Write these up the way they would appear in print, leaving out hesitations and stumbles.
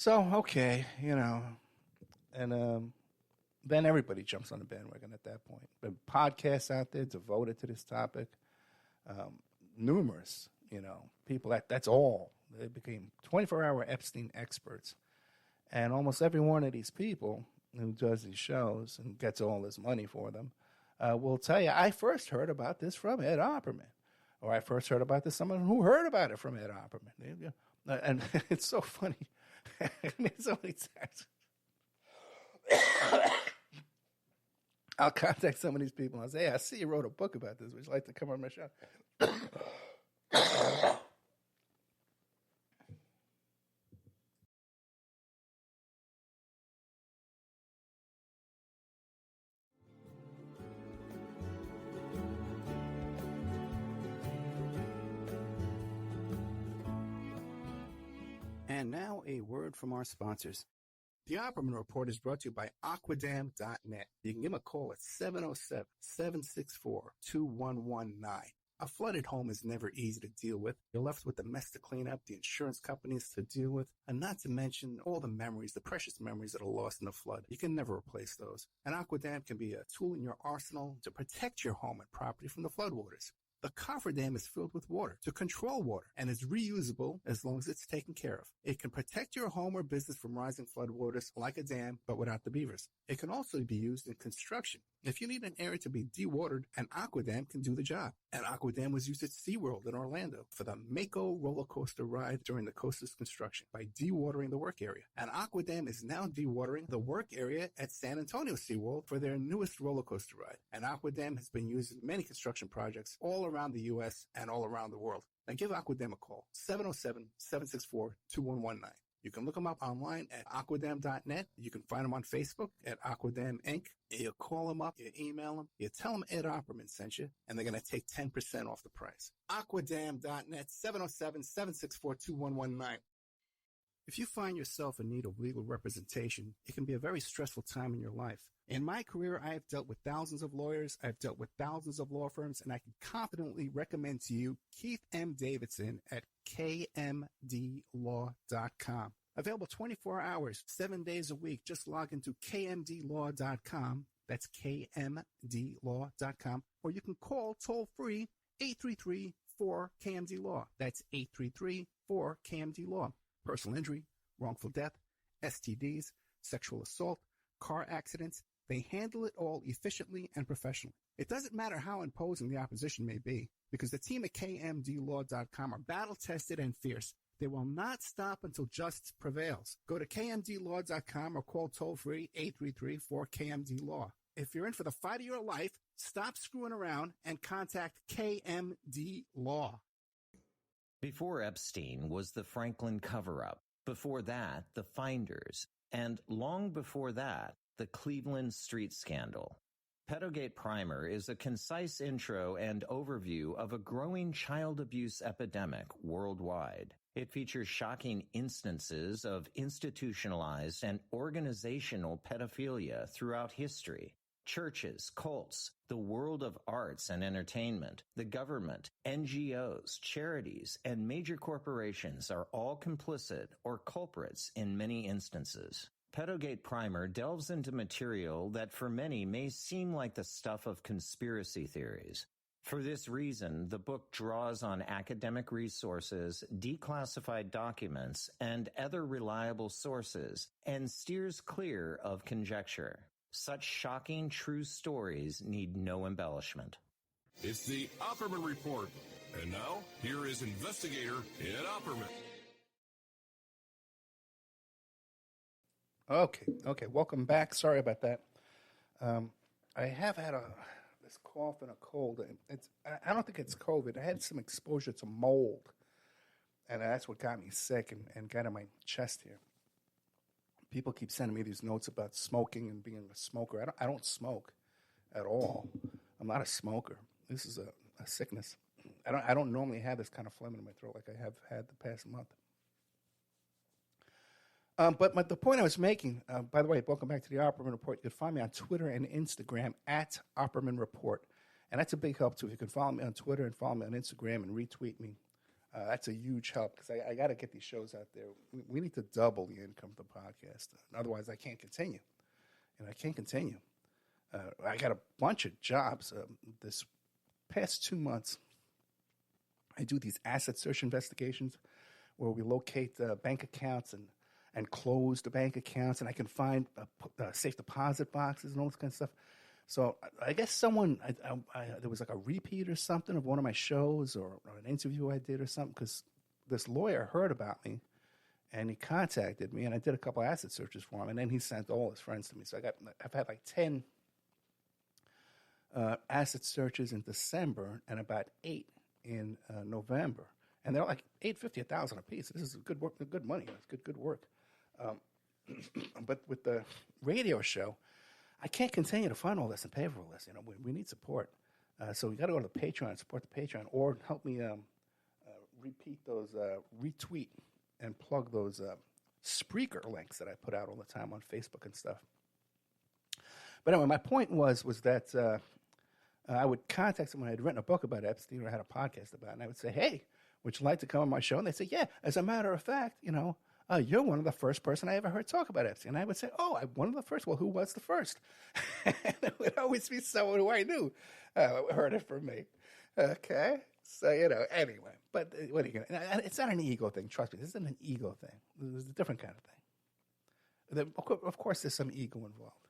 So, okay, and then everybody jumps on the bandwagon at that point. But podcasts out there devoted to this topic, numerous, people that's all. They became 24-hour Epstein experts. And almost every one of these people who does these shows and gets all this money for them will tell you, I first heard about this from Ed Opperman. Or I first heard about this, someone who heard about it from Ed Opperman. And it's so funny. It's only I'll contact some of these people and I'll say, hey, I see you wrote a book about this. Would you like to come on my show? And now a word from our sponsors. The Opperman Report is brought to you by Aquadam.net. You can give them a call at 707-764-2119. A flooded home is never easy to deal with. You're left with the mess to clean up, the insurance companies to deal with, and not to mention all the memories, the precious memories that are lost in the flood. You can never replace those. And Aquadam can be a tool in your arsenal to protect your home and property from the floodwaters. The cofferdam is filled with water to control water and is reusable as long as it's taken care of. It can protect your home or business from rising floodwaters like a dam, but without the beavers. It can also be used in construction. If you need an area to be dewatered, an Aquadam can do the job. An Aquadam was used at SeaWorld in Orlando for the Mako roller coaster ride during the coaster's construction by dewatering the work area. An Aquadam is now dewatering the work area at San Antonio SeaWorld for their newest roller coaster ride. An Aquadam has been used in many construction projects all around the U.S. and all around the world. Now give Aquadam a call, 707-764-2119. You can look them up online at aquadam.net. You can find them on Facebook at Aquadam Inc. You call them up, you email them, you tell them Ed Opperman sent you, and they're going to take 10% off the price. Aquadam.net, 707-764-2119. If you find yourself in need of legal representation, it can be a very stressful time in your life. In my career, I have dealt with thousands of lawyers, I've dealt with thousands of law firms, and I can confidently recommend to you Keith M. Davidson at kmdlaw.com. Available 24 hours, 7 days a week. Just log into kmdlaw.com. That's kmdlaw.com. Or you can call toll-free 833-4KMD-LAW. That's 833-4KMD-LAW. Personal injury, wrongful death, STDs, sexual assault, car accidents. They handle it all efficiently and professionally. It doesn't matter how imposing the opposition may be, because the team at kmdlaw.com are battle-tested and fierce. They will not stop until justice prevails. Go to kmdlaw.com or call toll-free 833-4KMD-LAW. If you're in for the fight of your life, stop screwing around and contact KMD Law. Before Epstein was the Franklin cover-up. Before that, the Finders. And long before that, the Cleveland street scandal. Pedogate Primer is a concise intro and overview of a growing child abuse epidemic worldwide. It features shocking instances of institutionalized and organizational pedophilia throughout history. Churches, cults, the world of arts and entertainment, the government, NGOs, charities, and major corporations are all complicit or culprits in many instances. Pedogate Primer delves into material that for many may seem like the stuff of conspiracy theories. For this reason, the book draws on academic resources, declassified documents, and other reliable sources, and steers clear of conjecture. Such shocking true stories need no embellishment. It's the Opperman Report. And now, here is investigator Ed Opperman. Okay. Welcome back. Sorry about that. I have had this cough and a cold. I don't think it's COVID. I had some exposure to mold, and that's what got me sick and got in my chest here. People keep sending me these notes about smoking and being a smoker. I don't smoke at all. I'm not a smoker. This is a sickness. I don't normally have this kind of phlegm in my throat like I have had the past month. But the point I was making, by the way, welcome back to the Opperman Report. You can find me on Twitter and Instagram at Opperman Report. And that's a big help, too. If you can follow me on Twitter and follow me on Instagram and retweet me, That's a huge help because I got to get these shows out there. We need to double the income of the podcast. Otherwise, I can't continue. I can't continue. I got a bunch of jobs. This past 2 months, I do these asset search investigations where we locate bank accounts and close the bank accounts, and I can find safe deposit boxes and all this kind of stuff. So I guess someone, there was like a repeat or something of one of my shows or an interview I did or something, because this lawyer heard about me and he contacted me, and I did a couple asset searches for him, and then he sent all his friends to me. So I've had like 10 asset searches in December and about 8 in November, and they're like $850, $1,000 a piece. This is good work, good money. It's good work. But with the radio show, I can't continue to fund all this and pay for all this. We need support. So we got to go to the Patreon, support the Patreon, or help me repeat those, retweet and plug those Spreaker links that I put out all the time on Facebook and stuff. But anyway, my point was that I would contact someone who had written a book about Epstein or had a podcast about it, and I would say, hey, would you like to come on my show? And they'd say, yeah, as a matter of fact, you're one of the first person I ever heard talk about Epstein. And I would say, oh, I'm one of the first. Well, who was the first? And it would always be someone who I knew heard it from me. Okay? So, anyway. But what are you going to... It's not an ego thing. Trust me. This isn't an ego thing. This is a different kind of thing. Of course, there's some ego involved.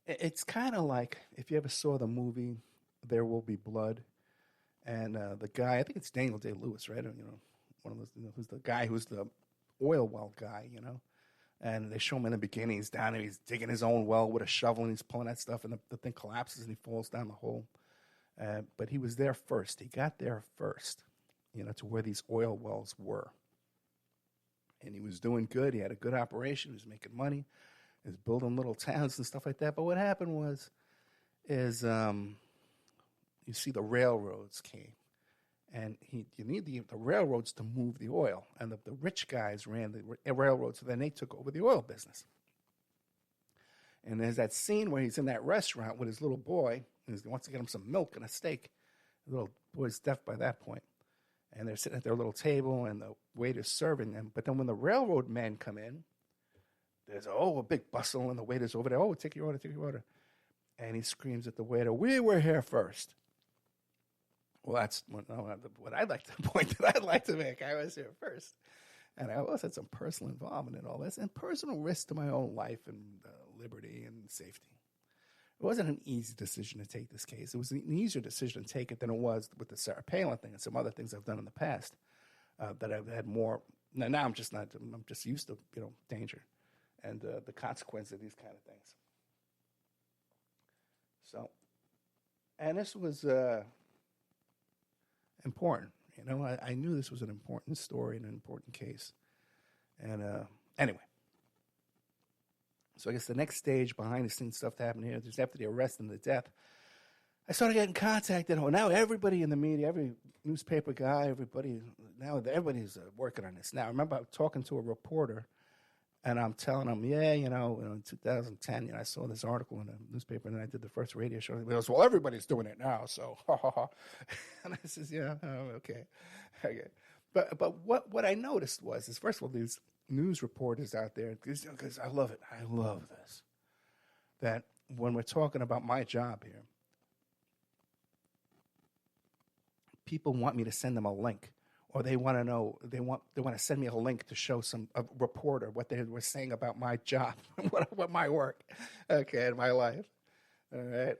It's kind of like if you ever saw the movie There Will Be Blood, and the guy, I think it's Daniel Day-Lewis, right? One of those, who's the guy who's the oil well guy, and they show him in the beginning. He's down there, he's digging his own well with a shovel, and he's pulling that stuff, and the thing collapses, and he falls down the hole. But he was there first. He got there first, to where these oil wells were. And he was doing good. He had a good operation. He was making money. He was building little towns and stuff like that. But what happened is you see the railroads came. And you need the railroads to move the oil. And the rich guys ran the railroads, so then they took over the oil business. And there's that scene where he's in that restaurant with his little boy, and he wants to get him some milk and a steak. The little boy's deaf by that point. And they're sitting at their little table, and the waiter's serving them. But then when the railroad men come in, there's a big bustle, and the waiter's over there. Oh, take your order. And he screams at the waiter, we were here first. Well, that's what I'd like to point that I'd like to make. I was here first. And I also had some personal involvement in all this and personal risk to my own life and liberty and safety. It wasn't an easy decision to take this case. It was an easier decision to take it than it was with the Sarah Palin thing and some other things I've done in the past that I've had more. Now I'm just used to, danger and the consequence of these kind of things. So, and this was important. I knew this was an important story and an important case. And anyway, so I guess the next stage behind the scenes stuff that happened here, just after the arrest and the death, I started getting contacted. Now everybody in the media, every newspaper guy, everybody's working on this. Now, I remember talking to a reporter, and I'm telling him, in 2010, I saw this article in a newspaper, and then I did the first radio show. He goes, well, everybody's doing it now, so ha, ha, ha. And I says, okay. But what I noticed is, first of all, these news reporters out there, because I love it. I love this. That when we're talking about my job here, people want me to send them a link, or they want to know, they want to send me a link to show a reporter what they were saying about my job, what my work, okay, in my life, all right.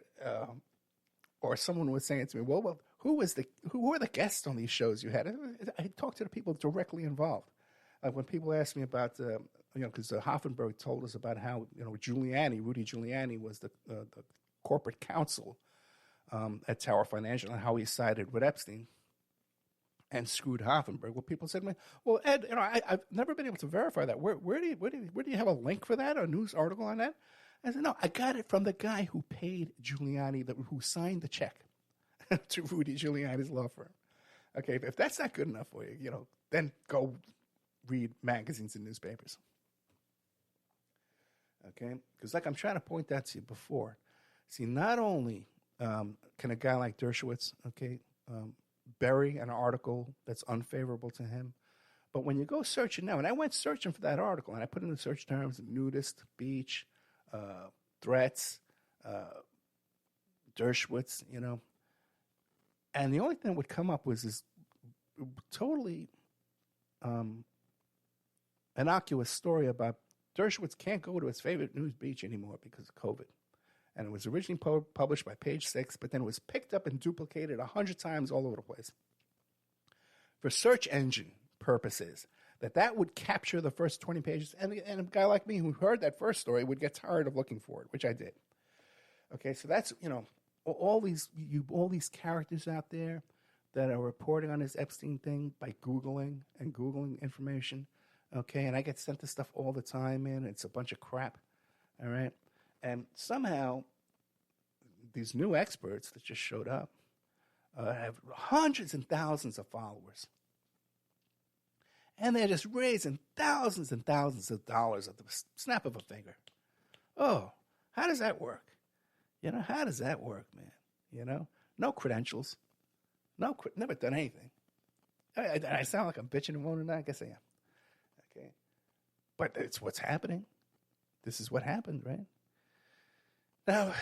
Or someone was saying to me, well, who were the guests on these shows you had? I talked to the people directly involved. When people ask me about, because Hoffenberg told us about how, Rudy Giuliani was the corporate counsel at Tower Financial and how he sided with Epstein and screwed Hoffenberg. Well, people said to me, well, Ed, I've never been able to verify that. Where do you have a link for that, a news article on that? I said, no, I got it from the guy who paid Giuliani, who signed the check to Rudy Giuliani's law firm. Okay, if that's not good enough for you, then go read magazines and newspapers. Okay, because like I'm trying to point out to you before, see, not only can a guy like Dershowitz, okay, bury an article that's unfavorable to him. But when you go searching now, and I went searching for that article, and I put in the search terms nudist, beach, threats, Dershowitz, and the only thing that would come up was this totally innocuous story about Dershowitz can't go to his favorite news beach anymore because of COVID. And it was originally published by Page Six, but then it was picked up and duplicated 100 times all over the place for search engine purposes, that would capture the first 20 pages. And a guy like me who heard that first story would get tired of looking for it, which I did. Okay, so that's, all these characters out there that are reporting on this Epstein thing by Googling information. Okay, and I get sent this stuff all the time, man. It's a bunch of crap. All right. And somehow these new experts that just showed up have hundreds and thousands of followers. And they're just raising thousands and thousands of dollars at the snap of a finger. Oh, how does that work? How does that work, man? No credentials. Never done anything. I sound like I'm bitching and moaning now. I guess I am. Okay. But it's what's happening. This is what happened, right? Now,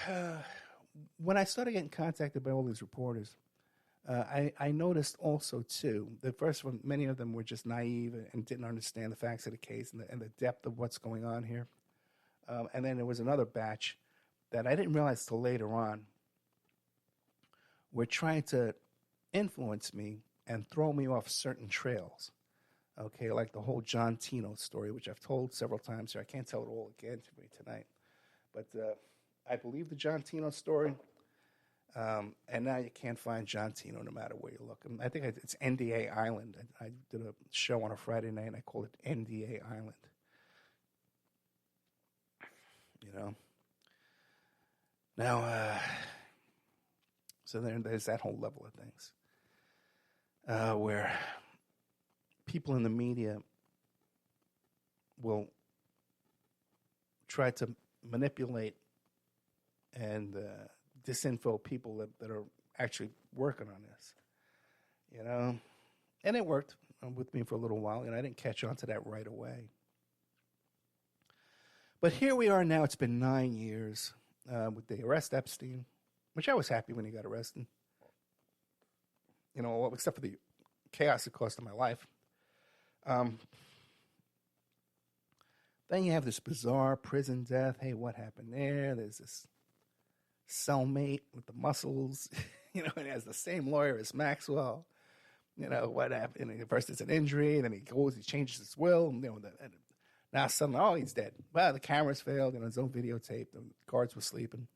when I started getting contacted by all these reporters, I noticed also, too, the first one, many of them were just naive and didn't understand the facts of the case and the depth of what's going on here. And then there was another batch that I didn't realize till later on were trying to influence me and throw me off certain trails. Okay, like the whole John Tino story, which I've told several times here. I can't tell it all again to me tonight. But I believe the John Tino story. And now you can't find John Tino no matter where you look. I think it's NDA Island. I did a show on a Friday night, and I called it NDA Island. Now, so there's that whole level of things where people in the media will try to manipulate and disinfo people that are actually working on this, and it worked with me for a little while, and I didn't catch on to that right away. But here we are now. It's been 9 years with the arrest Epstein, which I was happy when he got arrested, except for the chaos it caused in my life. Then you have this bizarre prison death. Hey, what happened there? There's this cellmate with the muscles, and he has the same lawyer as Maxwell. What happened? First it's an injury, and then he changes his will, and now suddenly, he's dead. Well, the cameras failed, his own videotape, the guards were sleeping.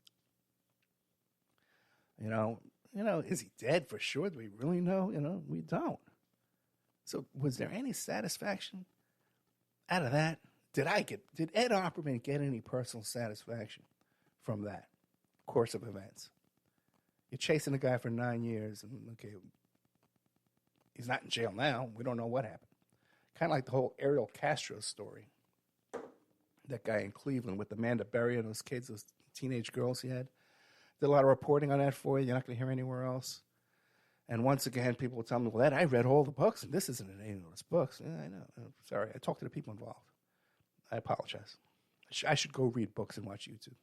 Is he dead for sure? Do we really know? We don't. So was there any satisfaction out of that? Did Ed Opperman get any personal satisfaction from that course of events? You're chasing a guy for 9 years, and okay, he's not in jail now. We don't know what happened. Kind of like the whole Ariel Castro story. That guy in Cleveland with Amanda Berry and those kids, those teenage girls he had. Did a lot of reporting on that for you. You're not going to hear anywhere else. And once again, people will tell me, well, I read all the books, and this isn't in any of those books. Yeah, I know. I'm sorry. I talked to the people involved. I apologize. I should go read books and watch YouTube.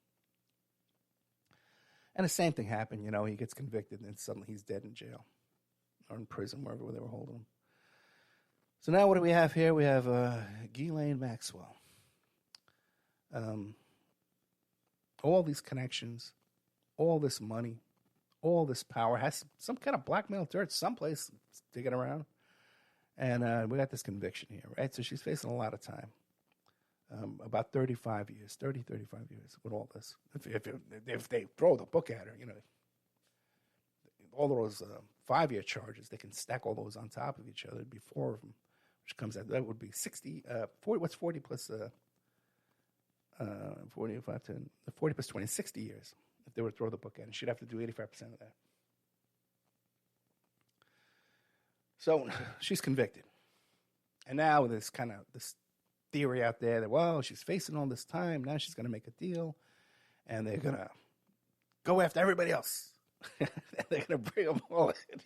And the same thing happened. He gets convicted, and suddenly he's dead in jail or in prison, wherever they were holding him. So now what do we have here? We have Ghislaine Maxwell. All these connections, all this money, all this power, has some kind of blackmail dirt someplace digging around. And we got this conviction here, right? So she's facing a lot of time. About 35 years with all this. If they throw the book at her, all those 5-year charges, they can stack all those on top of each other. It'd be 4 of them, which comes out, that would be 60, 40, what's 40 plus 45 to 40 plus 20, 60 years if they were to throw the book at her. She'd have to do 85% of that. So she's convicted. And now there's kind of this theory out there that, well, she's facing all this time. Now she's going to make a deal. And they're going to go after everybody else. They're going to bring them all in.